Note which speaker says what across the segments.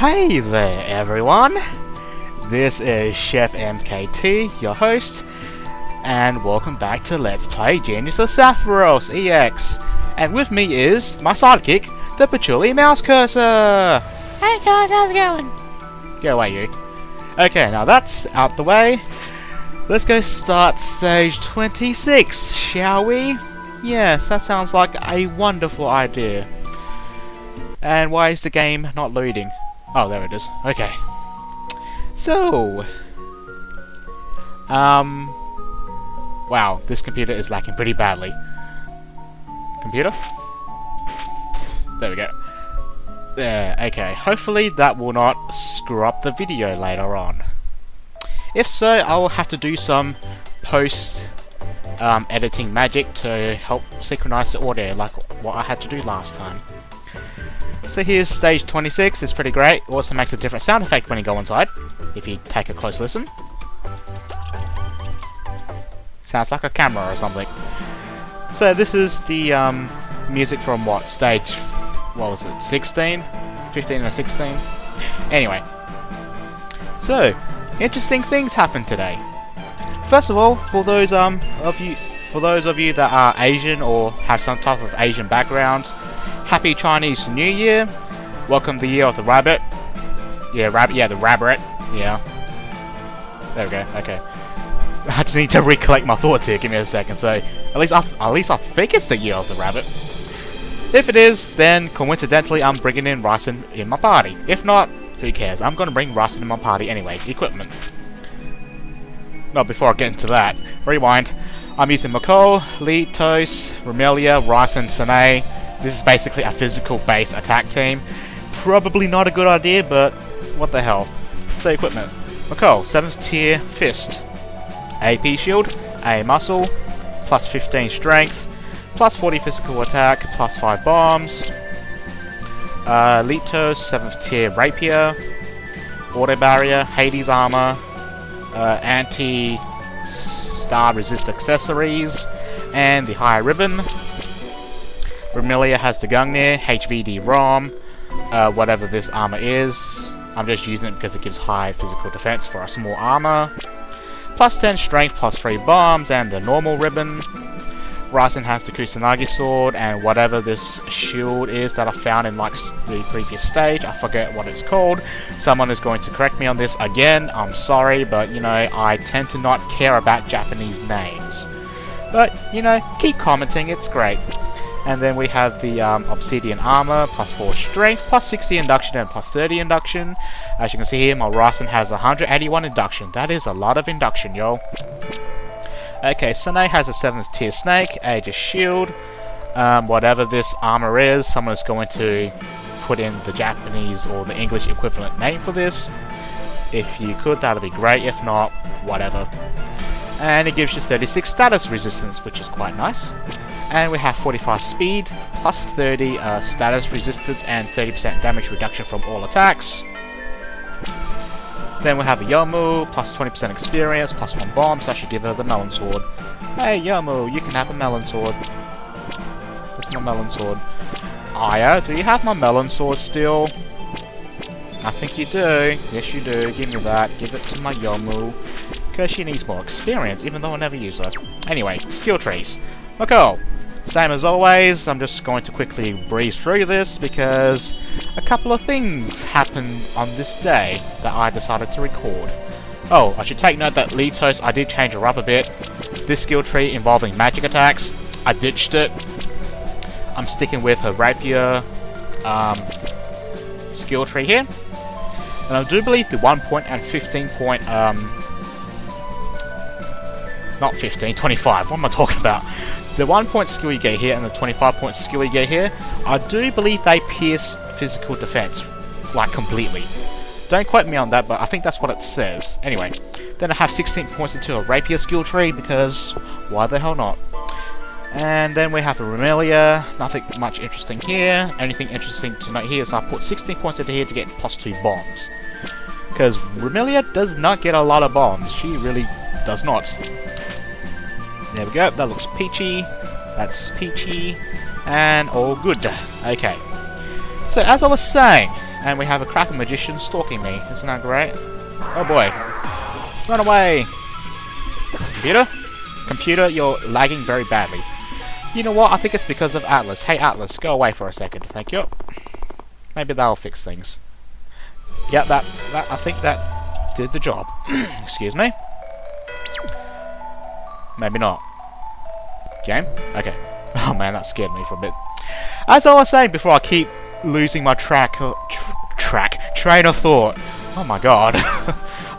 Speaker 1: Hey there everyone, this is Chef MKT, your host, and welcome back to Let's Play Genius of Sappheiros EX. And with me is my sidekick, the Patchouli Mouse Cursor!
Speaker 2: Hey guys, how's it going?
Speaker 1: Go away you. Okay, now that's out the way. Let's go start stage 26, shall we? Yes, that sounds like a wonderful idea. And why is the game not loading? Oh, there it is. Okay. So... wow, this computer is lacking pretty badly. Computer? There we go. There, okay. Hopefully that will not screw up the video later on. If so, I will have to do some post editing magic to help synchronize the audio like what I had to do last time. So here's stage 26, it's pretty great. Also makes a different sound effect when you go inside, if you take a close listen. Sounds like a camera or something. So this is the music from what, stage, what was it, 16? 15 or 16? Anyway. So, interesting things happened today. First of all, for those of you that are Asian or have some type of Asian background, Happy Chinese New Year! Welcome the year of the rabbit. Yeah, the rabbit. Yeah. There we go. Okay. I just need to recollect my thoughts here. Give me a second. So, at least I think it's the year of the rabbit. If it is, then coincidentally I'm bringing in Ryson in my party. If not, who cares? I'm gonna bring Ryson in my party anyway. Equipment. Well, before I get into that, rewind. I'm using McCall, Litos, Remelia, Ryson, Sane. This is basically a physical base attack team. Probably not a good idea, but what the hell. So equipment. McCall, 7th tier fist. AP shield, A muscle, plus 15 strength, plus 40 physical attack, plus 5 bombs. Litos, 7th tier rapier. Auto barrier, Hades armor, anti-star resist accessories, and the high ribbon. Remelia has the Gungnir, HVD ROM, whatever this armor is. I'm just using it because it gives high physical defense for a small armor. Plus 10 strength, plus 3 bombs, and the normal ribbon. Ryson has the Kusanagi sword, and whatever this shield is that I found in like the previous stage, I forget what it's called. Someone is going to correct me on this again, I'm sorry, but you know, I tend to not care about Japanese names. But, you know, keep commenting, it's great. And then we have the Obsidian Armor, plus 4 Strength, plus 60 Induction, and plus 30 Induction. As you can see here, my Ryson has 181 Induction. That is a lot of Induction, yo. Okay, Sane has a 7th tier Snake, Aegis Shield. Whatever this armor is, someone is going to put in the Japanese or the English equivalent name for this. If you could, that would be great. If not, whatever. And it gives you 36 status resistance, which is quite nice. And we have 45 speed, plus 30 status resistance, and 30% damage reduction from all attacks. Then we have a Yomu, plus 20% experience, plus 1 bomb, so I should give her the melon sword. Hey Yomu, you can have a melon sword. What's my melon sword? Aya, do you have my melon sword still? I think you do. Yes you do, give me that. Give it to my Yomu. Because she needs more experience, even though I never use her. Anyway, skill trees. Okay, same as always, I'm just going to quickly breeze through this because a couple of things happened on this day that I decided to record. Oh, I should take note that Litos, I did change her up a bit. This skill tree involving magic attacks, I ditched it. I'm sticking with her rapier skill tree here. And I do believe the 1 point and 15 point, not 15, 25, what am I talking about? The 1 point skill you get here and the 25 point skill you get here, I do believe they pierce physical defense, like completely. Don't quote me on that, but I think that's what it says. Anyway, then I have 16 points into a rapier skill tree because why the hell not? And then we have a Remelia, nothing much interesting here. Anything interesting to note here is I put 16 points into here to get plus 2 bombs. Because Remelia does not get a lot of bombs, she really does not. There we go, that looks peachy, that's peachy, and all good. Okay, so as I was saying, And we have a Kraken Magician stalking me. Isn't that great? Oh boy. Run away! Computer? Computer, you're lagging very badly. You know what? I think it's because of Atlas. Hey Atlas, go away for a second. Thank you. Maybe that'll fix things. Yeah, that I think that did the job. Excuse me. Maybe not. Game? Okay. Oh man, that scared me for a bit. As I was saying before, I keep losing my train of thought. Oh my god.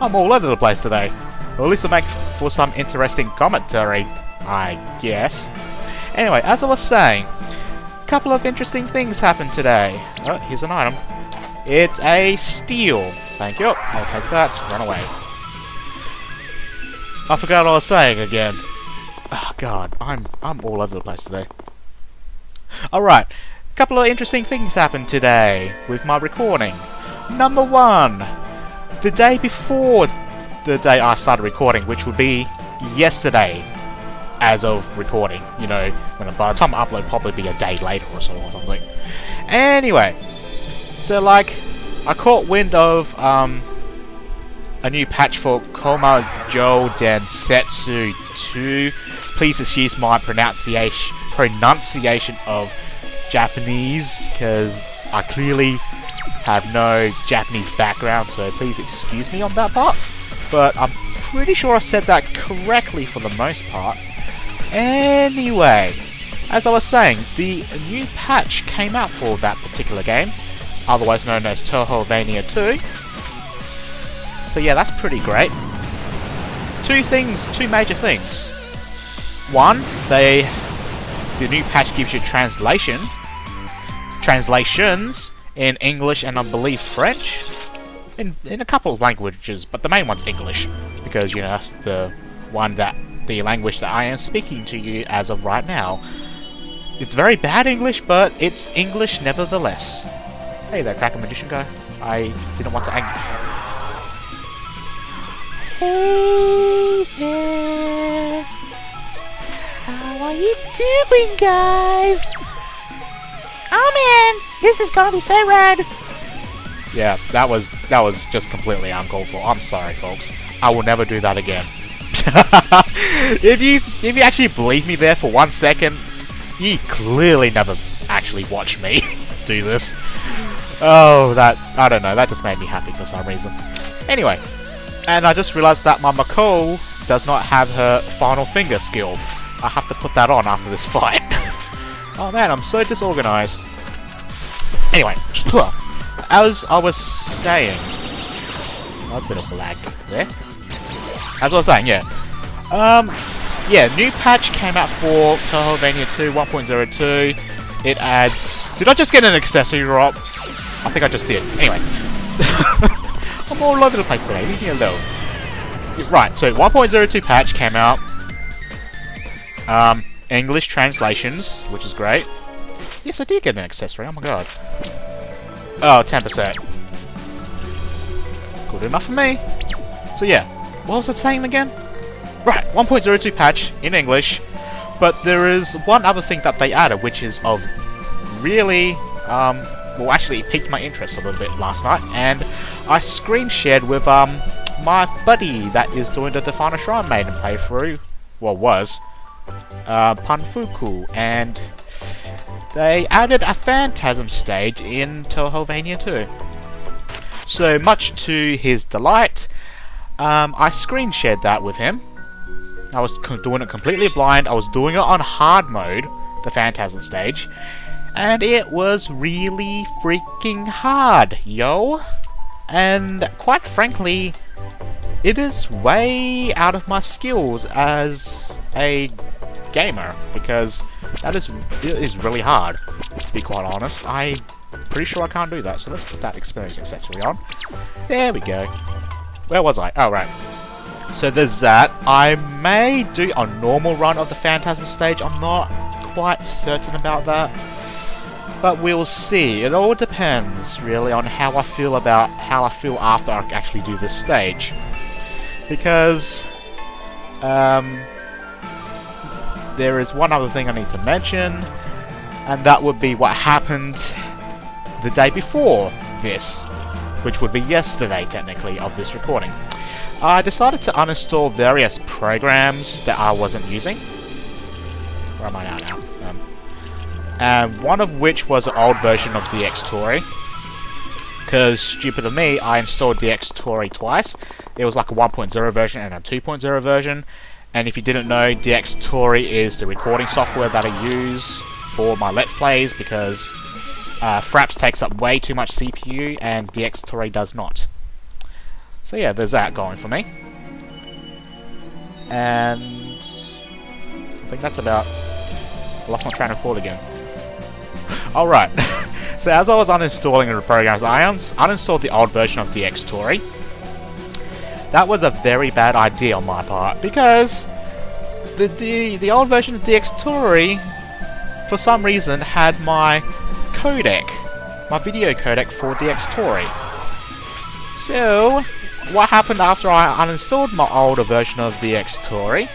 Speaker 1: I'm all over the place today. Or at least to make for some interesting commentary, I guess. Anyway, as I was saying, a couple of interesting things happened today. Oh, here's an item. It's a steel. Thank you. I'll take that. Run away. I forgot what I was saying again. Oh god, I'm all over the place today. Alright, a couple of interesting things happened today with my recording. Number one, the day before the day I started recording, which would be yesterday as of recording. You know, when by the time I upload, probably be a day later or so or something. Anyway, so like, I caught wind of a new patch for Koma Jo Densetsu 2. Please excuse my pronunciation of Japanese, because I clearly have no Japanese background, so please excuse me on that part. But I'm pretty sure I said that correctly for the most part. Anyway, as I was saying, the new patch came out for that particular game, otherwise known as Tohovania 2. So yeah, that's pretty great. Two major things. One, the new patch gives you translations in English and I believe French, in a couple of languages, but the main one's English, because you know that's the language that I am speaking to you as of right now. It's very bad English, but it's English nevertheless. Hey there, Kraken Magician guy. I didn't want to
Speaker 2: Hey there. How are you doing, guys? Oh man, this is gonna be so rad.
Speaker 1: Yeah, that was just completely uncalled for. I'm sorry, folks. I will never do that again. If you actually believe me there for 1 second, you clearly never actually watched me do this. Oh, I don't know, that just made me happy for some reason. Anyway, and I just realized that my Mako does not have her final finger skill. I have to put that on after this fight. Oh man, I'm so disorganized. Anyway, as I was saying... Oh, it's a bit of a lag there. As I was saying, yeah. Yeah, new patch came out for Tohovania 2 1.02. It adds... Did I just get an accessory drop? I think I just did. Anyway. I'm all over the place today, leave me alone. Right, so 1.02 patch came out. English translations, which is great. Yes, I did get an accessory, oh my god. Oh, 10%. Good enough for me. So yeah, what was it saying again? Right, 1.02 patch in English, but there is one other thing that they added, which is of really, well actually it piqued my interest a little bit last night, and I screen shared with my buddy that is doing the Definer Shrine Maiden playthrough, well was, Panfuku, and they added a Phantasm stage in Tohovania 2. So much to his delight, I screen shared that with him. I was doing it completely blind, I was doing it on hard mode, the Phantasm stage, and it was really freaking hard, yo! And quite frankly, it is way out of my skills as a gamer, because it is really hard, to be quite honest. I'm pretty sure I can't do that, so let's put that experience accessory on. There we go. Where was I? Oh, right. So there's that. I may do a normal run of the Phantasm stage, I'm not quite certain about that. But we'll see. It all depends, really, on how I feel after I actually do this stage. Because, there is one other thing I need to mention, and that would be what happened the day before this, which would be yesterday technically of this recording. I decided to uninstall various programs that I wasn't using. Where am I now? And one of which was an old version of dxtory. Because, stupid of me, I installed dxtory twice. There was like a 1.0 version and a 2.0 version. And if you didn't know, dxtory is the recording software that I use for my Let's Plays, because Fraps takes up way too much CPU and dxtory does not. So yeah, there's that going for me. And I think that's about... I lost my train of thought again. Alright, so as I was uninstalling the programs, I uninstalled the old version of dxtory. That was a very bad idea on my part, because the old version of dxtory, for some reason, had my codec, my video codec for dxtory. So, what happened after I uninstalled my older version of dxtory,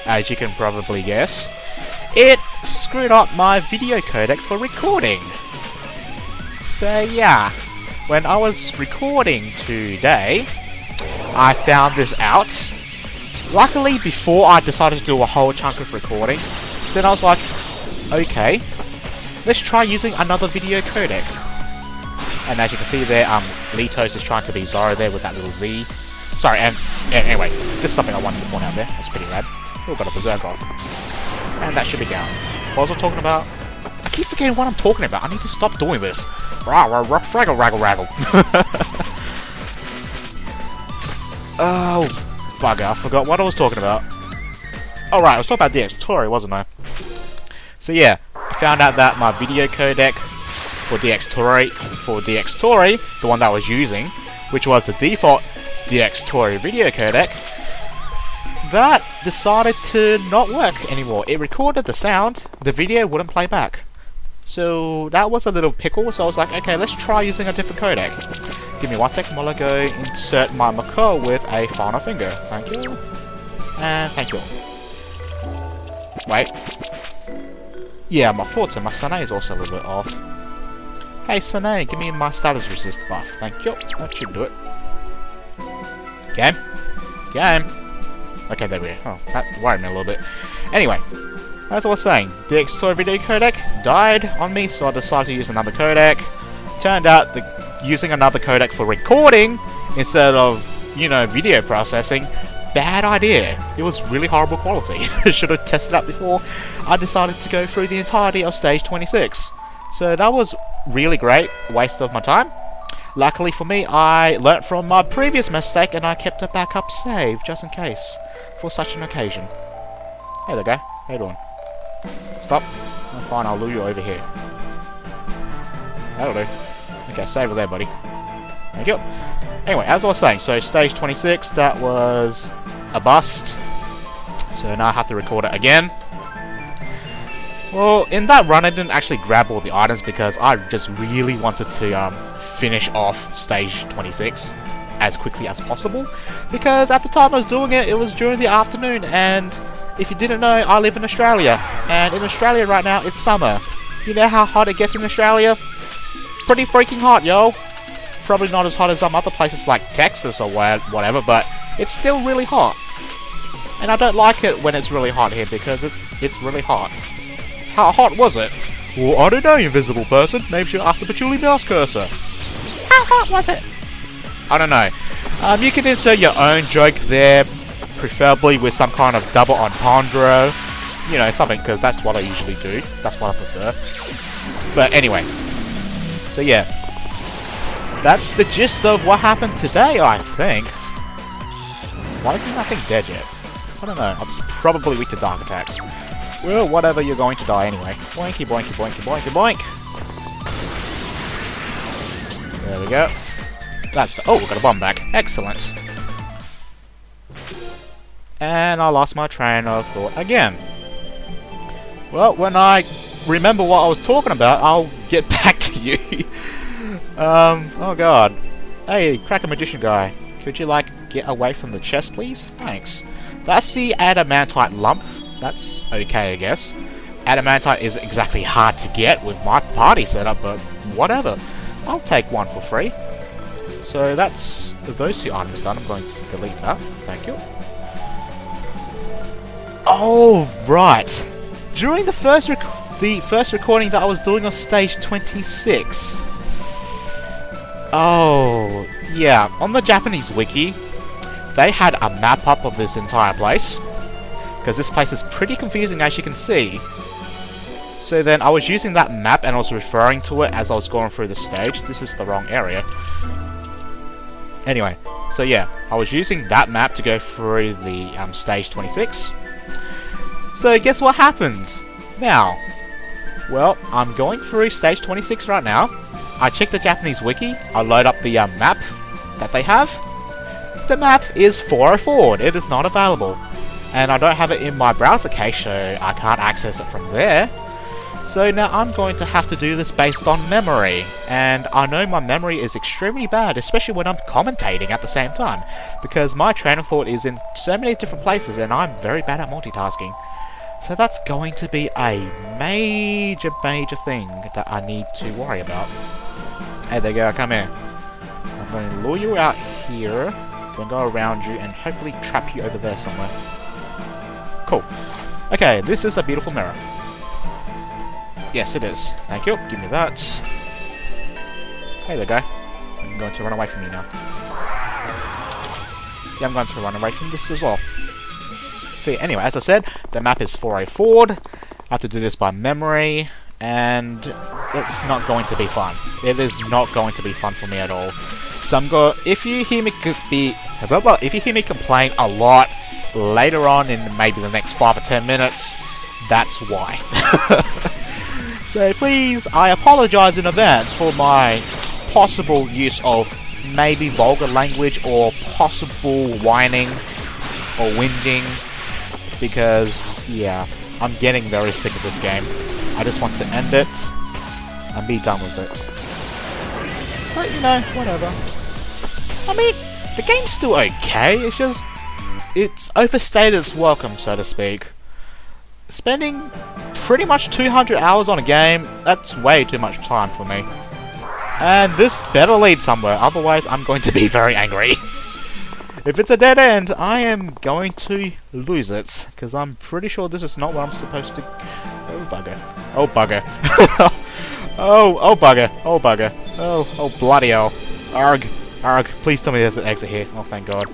Speaker 1: as you can probably guess, it screwed up my video codec for recording. So yeah, when I was recording today, I found this out. Luckily, before I decided to do a whole chunk of recording, then I was like, okay, let's try using another video codec. And as you can see there, Litos is trying to be Zoro there with that little Z. Sorry, and anyway, just something I wanted to point out there. That's pretty rad. Oh, got a berserker. And that should be down. What was I talking about? I keep forgetting what I'm talking about. I need to stop doing this. Fraggle, raggle, raggle. Oh, bugger. I forgot what I was talking about. Oh, right. I was talking about dxtory, wasn't I? So, yeah. I found out that my video codec for dxtory, the one that I was using, which was the default dxtory video codec, that decided to not work anymore. It recorded the sound, the video wouldn't play back. So that was a little pickle, so I was like, okay, let's try using a different codec. Give me 1 second while I go insert my macaw with a final finger. Thank you. And thank you. Wait. Yeah, my thoughts and my Sane is also a little bit off. Hey Sane, give me my status resist buff. Thank you. That should do it. Game. Game. Okay, there we go. Oh, that worried me a little bit. Anyway, as I was saying, dxtory video codec died on me, so I decided to use another codec. Turned out that using another codec for recording instead of, you know, video processing, bad idea. It was really horrible quality. I should have tested that before I decided to go through the entirety of stage 26. So that was really great, waste of my time. Luckily for me, I learnt from my previous mistake and I kept a backup save just in case, for such an occasion. Hey there, guy. How you doing? Stop. Oh, fine, I'll lure you over here. That'll do. Okay, save it there, buddy. Thank you. Anyway, as I was saying, so stage 26, that was a bust. So now I have to record it again. Well, in that run, I didn't actually grab all the items because I just really wanted to finish off stage 26 as quickly as possible. Because at the time I was doing it, it was during the afternoon, and if you didn't know, I live in Australia. And in Australia right now, it's summer. You know how hot it gets in Australia? Pretty freaking hot, yo. Probably not as hot as some other places like Texas or whatever, but it's still really hot. And I don't like it when it's really hot here because it's really hot. How hot was it? Well, I don't know, invisible person. Maybe you ask the patchouli mouse cursor. How hot was it? I don't know. You can insert your own joke there, preferably with some kind of double entendre. You know, something, because that's what I usually do. That's what I prefer. But anyway. So yeah. That's the gist of what happened today, I think. Why is there nothing dead yet? I don't know. I'm just probably weak to dark attacks. Well, whatever, you're going to die anyway. Boinky, boinky, boinky, boinky, boink. There we go. That's the... Oh, we got a bomb back. Excellent. And I lost my train of thought again. Well, when I remember what I was talking about, I'll get back to you. Oh god. Hey, Cracker Magician guy. Could you, like, get away from the chest, please? Thanks. That's the adamantite lump. That's okay, I guess. Adamantite is exactly hard to get with my party setup, but whatever. I'll take one for free. So that's those 2 items done. I'm going to delete that. Thank you. Oh, right. During the first recording that I was doing on stage 26. Oh, yeah. On the Japanese wiki, they had a map up of this entire place. Because this place is pretty confusing, as you can see. So then I was using that map and I was referring to it as I was going through the stage. This is the wrong area. Anyway, so yeah, I was using that map to go through the stage 26. So guess what happens now? Well, I'm going through stage 26 right now. I checked the Japanese wiki. I load up the map that they have. The map is 404. It is not available. And I don't have it in my browser cache, so I can't access it from there. So now I'm going to have to do this based on memory, and I know my memory is extremely bad, especially when I'm commentating at the same time, because my train of thought is in so many different places and I'm very bad at multitasking. So that's going to be a major thing that I need to worry about. Hey there you go, come here. I'm going to lure you out here, I'm going to go around you and hopefully trap you over there somewhere. Cool. Okay, this is a beautiful mirror. Yes, it is. Thank you. Give me that. Hey there, guy. I'm going to run away from you now. Yeah, I'm going to run away from this as well. See, anyway, as I said, the map is 404. I have to do this by memory, and it's not going to be fun. It is not going to be fun for me at all. So if you hear me complain a lot later on in maybe the next 5 or 10 minutes, that's why. So please, I apologize in advance for my possible use of maybe vulgar language or possible whining or whinging, because, yeah, I'm getting very sick of this game. I just want to end it and be done with it. But, you know, whatever. I mean, the game's still okay, it's just, it's overstayed its welcome, so to speak. Spending pretty much 200 hours on a game, that's way too much time for me. And this better lead somewhere, otherwise I'm going to be very angry. If it's a dead end, I am going to lose it, because I'm pretty sure this is not what I'm supposed to... Oh bugger. Oh bugger. oh bugger. Oh bugger. Oh bloody hell. Arg. Arg. Please tell me there's an exit here. Oh thank god.